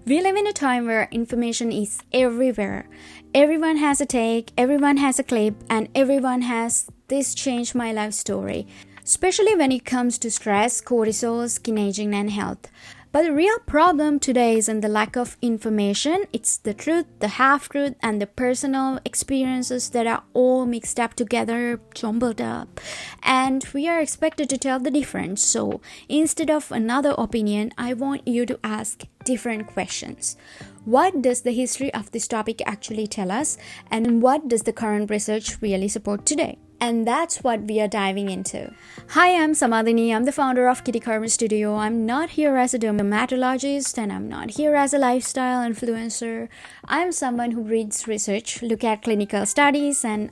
We live in a time where information is everywhere. Everyone has a take, everyone has a clip, and everyone has this changed my life story, especially when it comes to stress, cortisol, skin aging, and health. But the real problem today isn't the lack of information, it's the truth, the half-truth, and the personal experiences that are all mixed up together, jumbled up. And we are expected to tell the difference. So instead of another opinion, I want you to ask different questions. What does the history of this topic actually tell us? And what does the current research really support today? And that's what we are diving into. Hi, I'm Samadhini. I'm the founder of Kitty Karma Studio. I'm not here as a dermatologist and I'm not here as a lifestyle influencer. I'm someone who reads research, look at clinical studies, and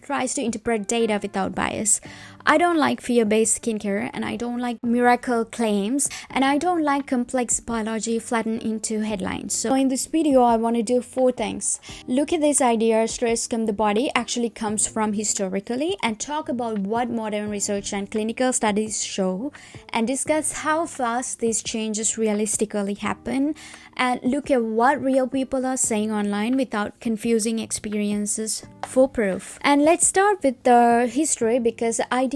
tries to interpret data without bias. I don't like fear-based skincare, and I don't like miracle claims, and I don't like complex biology flattened into headlines. So in this video, I want to do 4 things. Look at this idea, stress from the body actually comes from historically, and talk about what modern research and clinical studies show, and discuss how fast these changes realistically happen, and look at what real people are saying online without confusing experiences for proof. And let's start with the history because the idea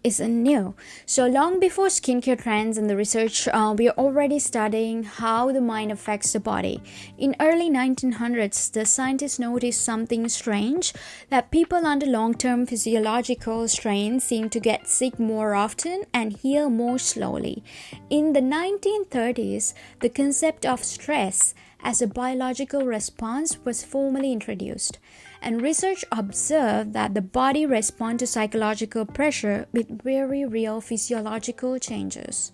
isn't new. So long before skincare trends and the research, we are already studying how the mind affects the body. In early 1900s, the scientists noticed something strange, that people under long-term physiological strain seem to get sick more often and heal more slowly. In the 1930s, the concept of stress as a biological response was formally introduced, and research observed that the body responds to psychological pressure with very real physiological changes,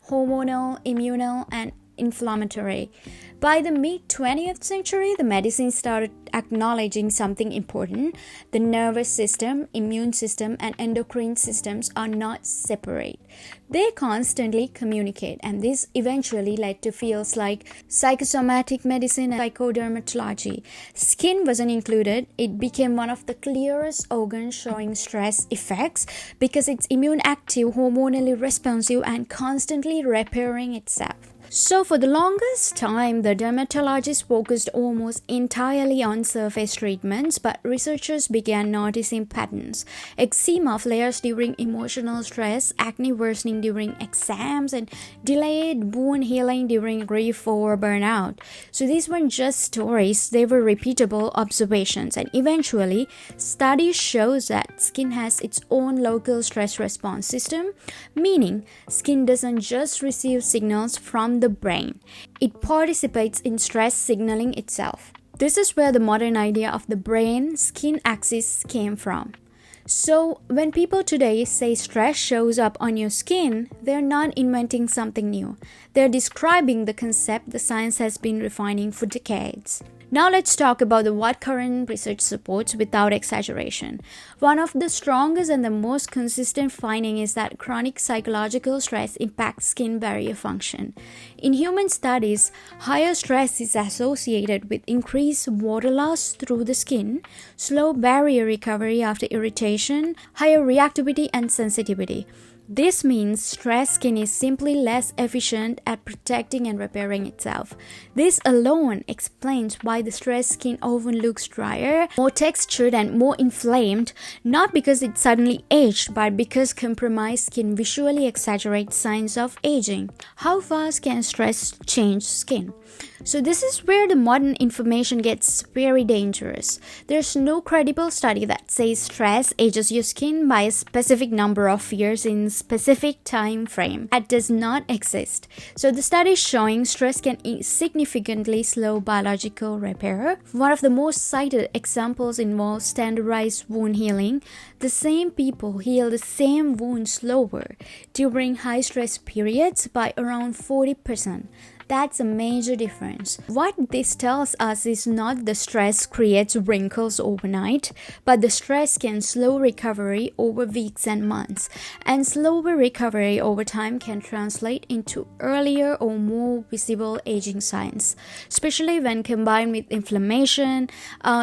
hormonal, immunal, and inflammatory. By the mid-20th century, the medicine started acknowledging something important. The nervous system, immune system, and endocrine systems are not separate. They constantly communicate, and this eventually led to fields like psychosomatic medicine and psychodermatology. Skin wasn't included. It became one of the clearest organs showing stress effects because it's immune active, hormonally responsive, and constantly repairing itself. So for the longest time, the dermatologists focused almost entirely on surface treatments, but researchers began noticing patterns. Eczema flares during emotional stress, acne worsening during exams, and delayed wound healing during grief or burnout. So these weren't just stories, they were repeatable observations, and eventually, studies show that skin has its own local stress response system, meaning skin doesn't just receive signals from the brain. It participates in stress signaling itself. This is where the modern idea of the brain-skin axis came from. So when people today say stress shows up on your skin, they're not inventing something new. They're describing the concept the science has been refining for decades. Now let's talk about what current research supports without exaggeration. One of the strongest and the most consistent finding is that chronic psychological stress impacts skin barrier function. In human studies, higher stress is associated with increased water loss through the skin, slow barrier recovery after irritation, higher reactivity and sensitivity. This means stressed skin is simply less efficient at protecting and repairing itself. This alone explains why the stressed skin often looks drier, more textured, and more inflamed, not because it suddenly aged, but because compromised skin visually exaggerates signs of aging. How fast can stress change skin? So this is where the modern information gets very dangerous. There's no credible study that says stress ages your skin by a specific number of years in specific time frame. That does not exist. So the studies showing stress can significantly slow biological repair. One of the most cited examples involves standardized wound healing. The same people heal the same wound slower during high stress periods by around 40%. That's a major difference. What this tells us is not the stress creates wrinkles overnight, but the stress can slow recovery over weeks and months. And slower recovery over time can translate into earlier or more visible aging signs, especially when combined with inflammation,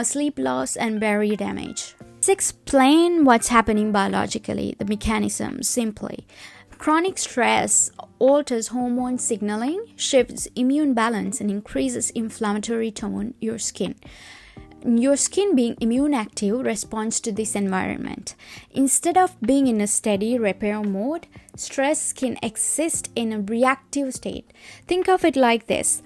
sleep loss, and barrier damage. Let's explain what's happening biologically, the mechanism, simply. Chronic stress alters hormone signaling, shifts immune balance, and increases inflammatory tone your skin. Your skin, being immune active, responds to this environment. Instead of being in a steady repair mode, stressed skin exists in a reactive state. Think of it like this.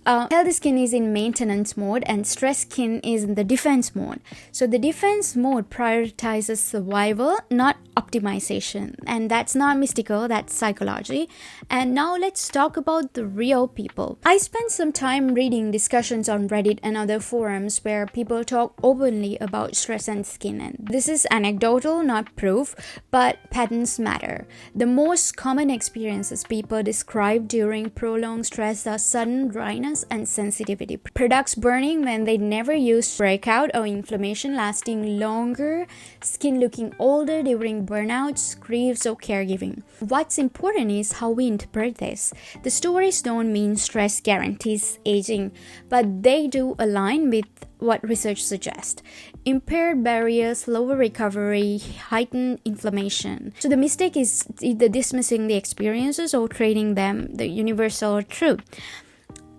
Healthy skin is in maintenance mode and stressed skin is in the defense mode. So the defense mode prioritizes survival, not optimization. And that's not mystical, that's psychology. And now let's talk about the real people. I spent some time reading discussions on Reddit and other forums where people talk openly about stress and skin. And this is anecdotal, not proof, but patterns matter. The most common experiences people describe during prolonged stress are sudden dryness and sensitivity, products burning when they never used, breakout or inflammation lasting longer, skin looking older during burnouts, griefs, or caregiving. What's important is how we interpret this. The stories don't mean stress guarantees aging, but they do align with what research suggests. Impaired barriers, slower recovery, heightened inflammation. So the mistake is either dismissing the experiences or treating them the universal truth.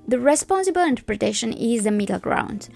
The responsible interpretation is the middle ground.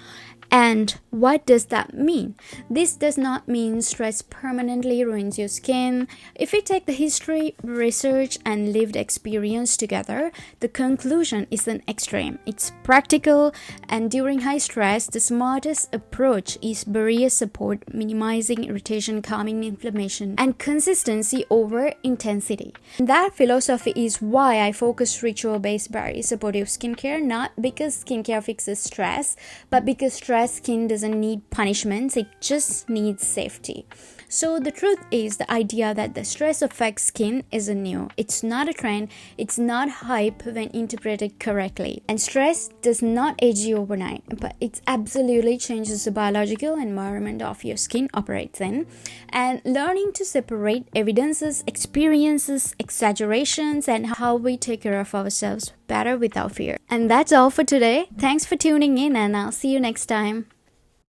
And what does that mean? This does not mean stress permanently ruins your skin. If we take the history, research, and lived experience together, the conclusion isn't extreme. It's practical, and during high stress, the smartest approach is barrier support, minimizing irritation, calming inflammation, and consistency over intensity. And that philosophy is why I focus ritual-based barrier supportive skincare, not because skincare fixes stress, but because stress skin doesn't need punishments, it just needs safety. So the truth is, the idea that the stress affects skin isn't new. It's not a trend, it's not hype when interpreted correctly. And stress does not age you overnight, but it absolutely changes the biological environment of your skin operates in. And learning to separate evidences, experiences, exaggerations, and how we take care of ourselves better without fear. And that's all for today. Thanks for tuning in, and I'll see you next time.